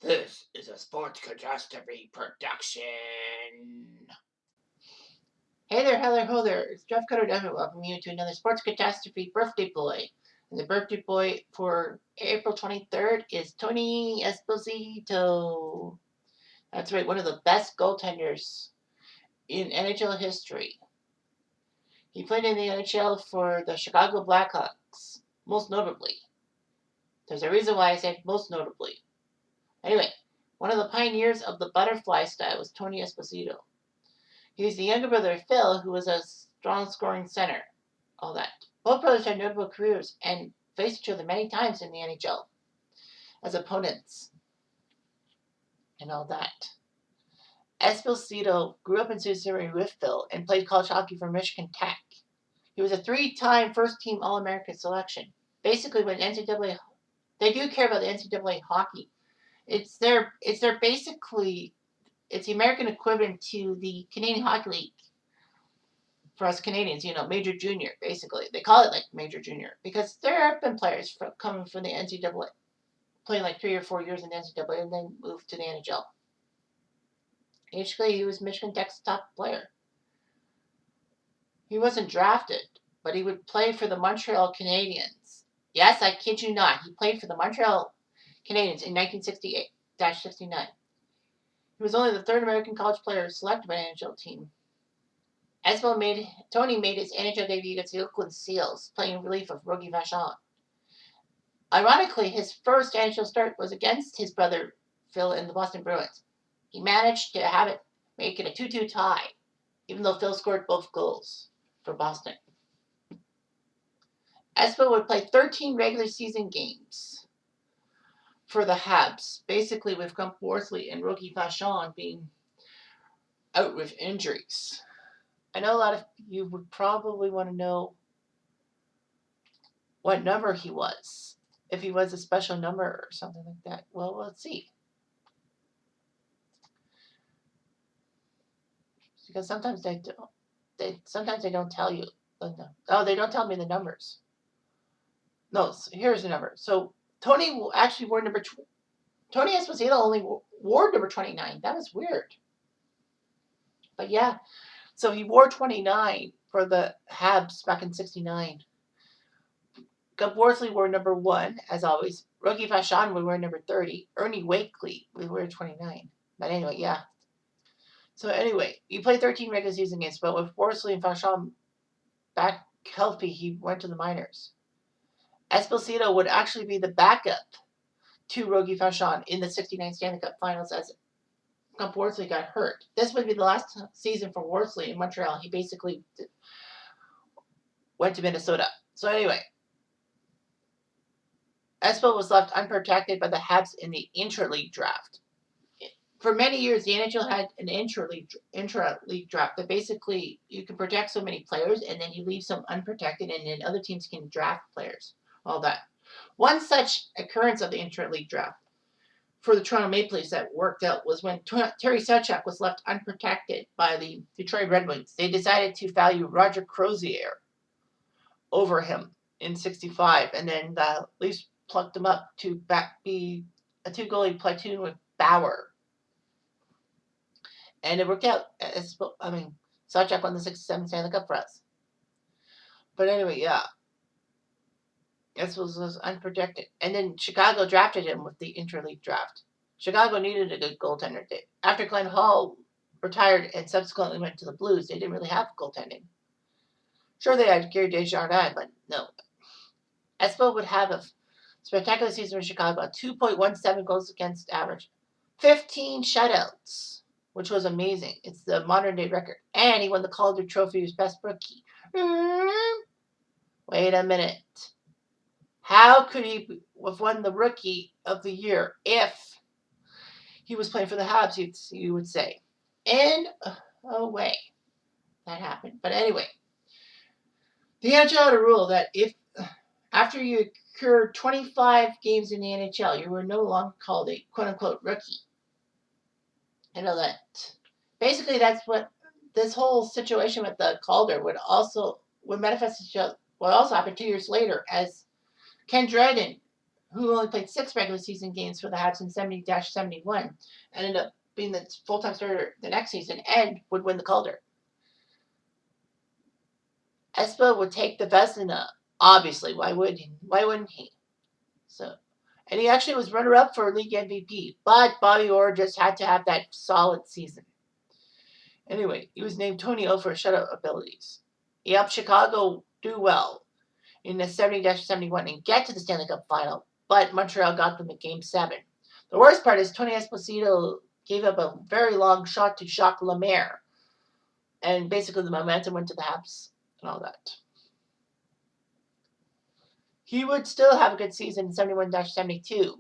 This is a sports catastrophe production. Hey there, ho there. It's Jeff Cutter Devin welcoming you to another sports catastrophe birthday boy. And the birthday boy for April 23rd is Tony Esposito. That's right, one of the best goaltenders in NHL history. He played in the NHL for the Chicago Blackhawks, most notably. There's a reason why I said most notably. Anyway, one of the pioneers of the butterfly style was Tony Esposito. He was the younger brother of Phil, who was a strong scoring center. All that. Both brothers had notable careers and faced each other many times in the NHL as opponents and all that. Esposito grew up in Sioux City with Phil and played college hockey for Michigan Tech. He was a 3-time first-team All-American selection. Basically, when NCAA, they do care about the NCAA hockey. It's the American equivalent to the Canadian Hockey League. For us Canadians, Major Junior, basically. They call it like Major Junior because there have been players coming from the NCAA, playing like 3 or 4 years in the NCAA and then moved to the NHL. Basically, he was Michigan Tech's top player. He wasn't drafted, but he would play for the Montreal Canadiens. Yes, I kid you not. He played for the Montreal Canadiens in 1968-69. He was only the third American college player selected by an NHL team. Tony made his NHL debut against the Oakland Seals, playing in relief of Rogie Vachon. Ironically, his first NHL start was against his brother Phil in the Boston Bruins. He managed to make it a 2-2 tie, even though Phil scored both goals for Boston. Espo would play 13 regular season games for the Habs, basically with Gump Worsley and Rogie Vachon being out with injuries. I know a lot of you would probably want to know what number he was, if he was a special number or something like that. Well, let's see. Because sometimes they don't tell you. Oh, they don't tell me the numbers. No, here's the number. So Tony actually wore Tony Esposito only wore number 29. That was weird. But yeah, so he wore 29 for the Habs back in 69. Gump Worsley wore number 1, as always. Rogie Vachon would wear number 30. Ernie Wakely would wear 29. But anyway, yeah. So anyway, he played 13 regular season games, but with Worsley and Vachon back healthy, he went to the minors. Esposito would actually be the backup to Rogie Vachon in the 69 Stanley Cup Finals as Gump Worsley got hurt. This would be the last season for Worsley in Montreal. He basically went to Minnesota. So anyway, Espo was left unprotected by the Habs in the intra-league draft. For many years, the NHL had an intra-league draft that basically you can protect so many players and then you leave some unprotected and then other teams can draft players. All that. One such occurrence of the intra-league draft for the Toronto Maple Leafs that worked out was when Terry Sawchuk was left unprotected by the Detroit Red Wings. They decided to value Roger Crozier over him in 65, and then the Leafs plucked him up to be a 2-goalie platoon with Bauer. And it worked out. Sawchuk won the 67 Stanley Cup for us. But anyway, yeah. This was unprotected. And then Chicago drafted him with the intra-league draft. Chicago needed a good goaltender. After Glenn Hall retired and subsequently went to the Blues, they didn't really have goaltending. Sure, they had Gary Desjardins, but no. Espo would have a spectacular season in Chicago, 2.17 goals against average, 15 shutouts, which was amazing. It's the modern-day record. And he won the Calder Trophy as best rookie. Wait a minute. How could he have won the Rookie of the Year if he was playing for the Habs, you would say? And a way that happened. But anyway, the NHL had a rule that if after you occurred 25 games in the NHL, you were no longer called a quote-unquote rookie. I know that. Basically, that's what this whole situation with the Calder would also happen 2 years later as Ken Dryden who only played 6 regular season games for the Habs in 70-71, ended up being the full-time starter the next season and would win the Calder. Espo would take the Vezina, obviously. Why wouldn't he? So, and he actually was runner-up for league MVP, but Bobby Orr just had to have that solid season. Anyway, he was named Tony O for shutout abilities. He helped Chicago do well in the 70-71 and get to the Stanley Cup final, but Montreal got them in Game 7. The worst part is Tony Esposito gave up a very long shot to Jacques Lemaire, and basically the momentum went to the Habs and all that. He would still have a good season in 71-72,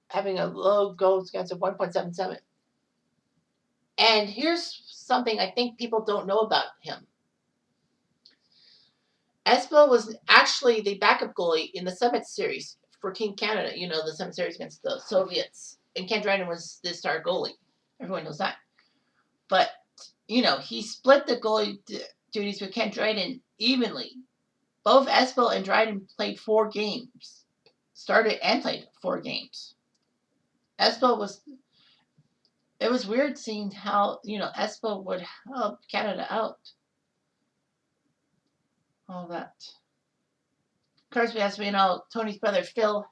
having a low goals against of 1.77. And here's something I think people don't know about him. Espo was actually the backup goalie in the Summit Series for Team Canada. You know, the Summit Series against the Soviets. And Ken Dryden was the star goalie. Everyone knows that. But, you know, he split the goalie duties with Ken Dryden evenly. Both Espo and Dryden played 4 games. Started and played 4 games. Espo was... It was weird seeing how, you know, Espo would help Canada out. All that. Of course, as we know, Tony's brother Phil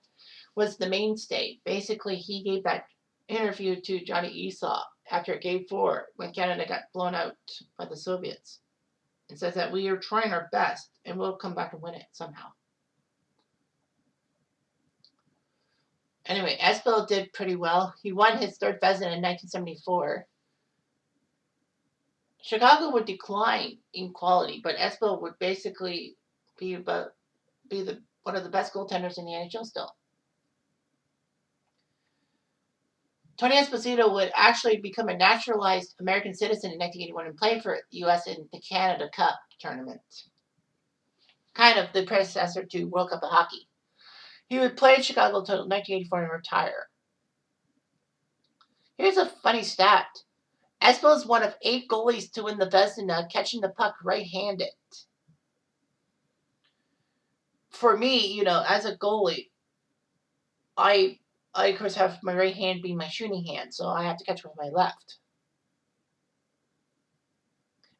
was the mainstay. Basically, he gave that interview to Johnny Esau after Game 4 when Canada got blown out by the Soviets. And says that we are trying our best and we'll come back and win it somehow. Anyway, Espo did pretty well. He won his 3rd Vezina in 1974. Chicago would decline in quality, but Espo would basically be one of the best goaltenders in the NHL still. Tony Esposito would actually become a naturalized American citizen in 1981 and play for the U.S. in the Canada Cup tournament. Kind of the predecessor to World Cup of Hockey. He would play in Chicago until 1984 and retire. Here's a funny stat. Espo is one of 8 goalies to win the Vezina, catching the puck right-handed. For me, you know, as a goalie, I of course have my right hand being my shooting hand, so I have to catch with my left.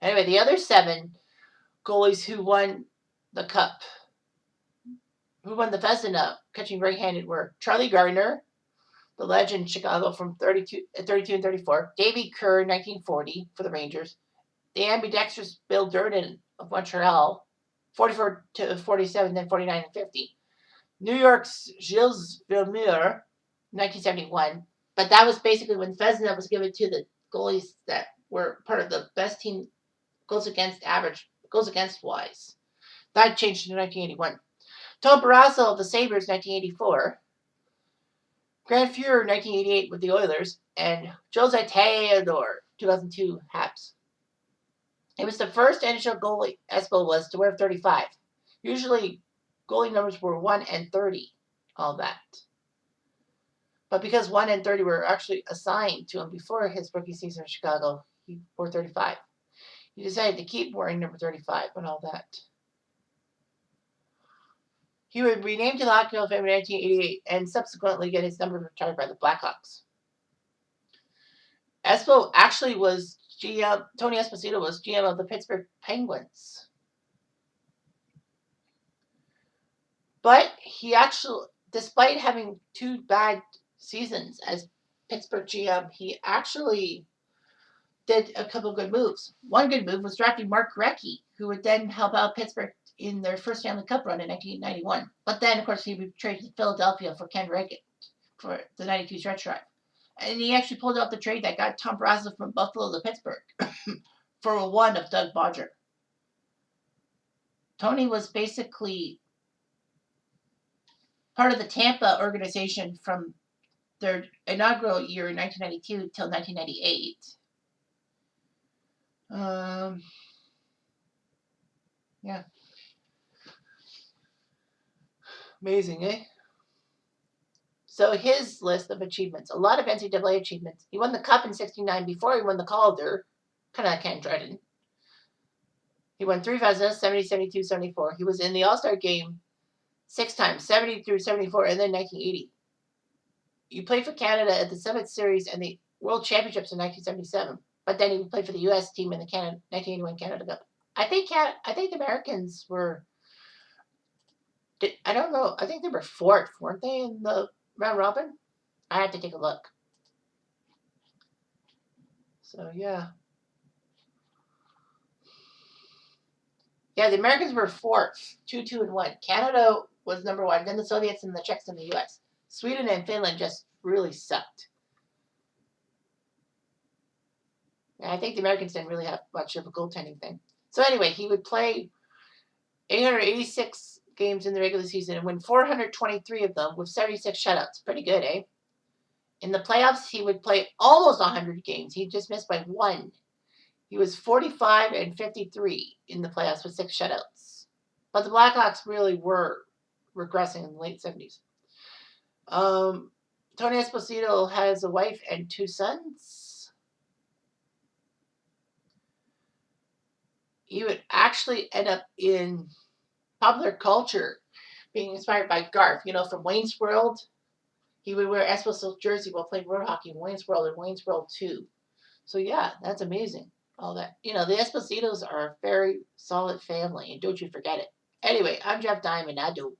Anyway, the other 7 goalies who won the cup, who won the Vezina, catching right-handed, were Charlie Gardner, the legend Chicago from 32 and 34, Davey Kerr, 1940 for the Rangers, the ambidextrous Bill Durden of Montreal, 44 to 47, then 49 and 50. New York's Gilles Villemure, 1971. But that was basically when Vezina was given to the goalies that were part of the best team goals against wise. That changed in 1981. Tom Barrasso of the Sabres, 1984. Grant Fuhrer, 1988 with the Oilers. And Jose Theodore, 2002 Habs. It was the first NHL goalie, Espo was, to wear 35. Usually, goalie numbers were 1 and 30. All that. But because 1 and 30 were actually assigned to him before his rookie season in Chicago, he wore 35. He decided to keep wearing number 35 and all that. He would rename to the Hockey Hall of Fame in 1988 and subsequently get his number retired by the Blackhawks. Espo actually was GM, Tony Esposito was GM of the Pittsburgh Penguins. But he actually, despite having 2 bad seasons as Pittsburgh GM, he actually did a couple of good moves. One good move was drafting Mark Recchi, who would then help out Pittsburgh in their first Stanley Cup run in 1991. But then, of course, he would trade to Philadelphia for Ken Reagan for the 92 stretch drive. And he actually pulled out the trade that got Tom Barrasso from Buffalo to Pittsburgh for a 1 of Doug Bodger. Tony was basically part of the Tampa organization from their inaugural year in 1992 till 1998. Yeah. Amazing, eh? So his list of achievements, a lot of NCAA achievements. He won the Cup in 69 before he won the Calder, kind of like Ken Dryden. He won 3 Vezinas, 70, 72, 74. He was in the All-Star game 6 times, 70 through 74, and then 1980. You played for Canada at the Summit Series and the World Championships in 1977, but then he played for the U.S. team in the 1981 Canada Cup. I think the Americans were. I don't know. I think they were fourth, weren't they, in the round robin? I have to take a look. So yeah. Yeah, the Americans were fourth, 2, 2, and 1. Canada was number 1, then the Soviets and the Czechs and the U.S. Sweden and Finland just really sucked. And I think the Americans didn't really have much of a goaltending thing. So anyway, he would play 886 games in the regular season and win 423 of them with 76 shutouts. Pretty good, eh? In the playoffs, he would play almost 100 games. He just missed by 1. He was 45 and 53 in the playoffs with 6 shutouts. But the Blackhawks really were regressing in the late 70s. Tony Esposito has a wife and 2 sons. He would actually end up in popular culture being inspired by Garth, from Wayne's World. He would wear Esposito jersey while playing road hockey in Wayne's World and Wayne's World 2. So yeah, that's amazing. All that. The Espositos are a very solid family, and don't you forget it. Anyway, I'm Jeff Diamond. I do.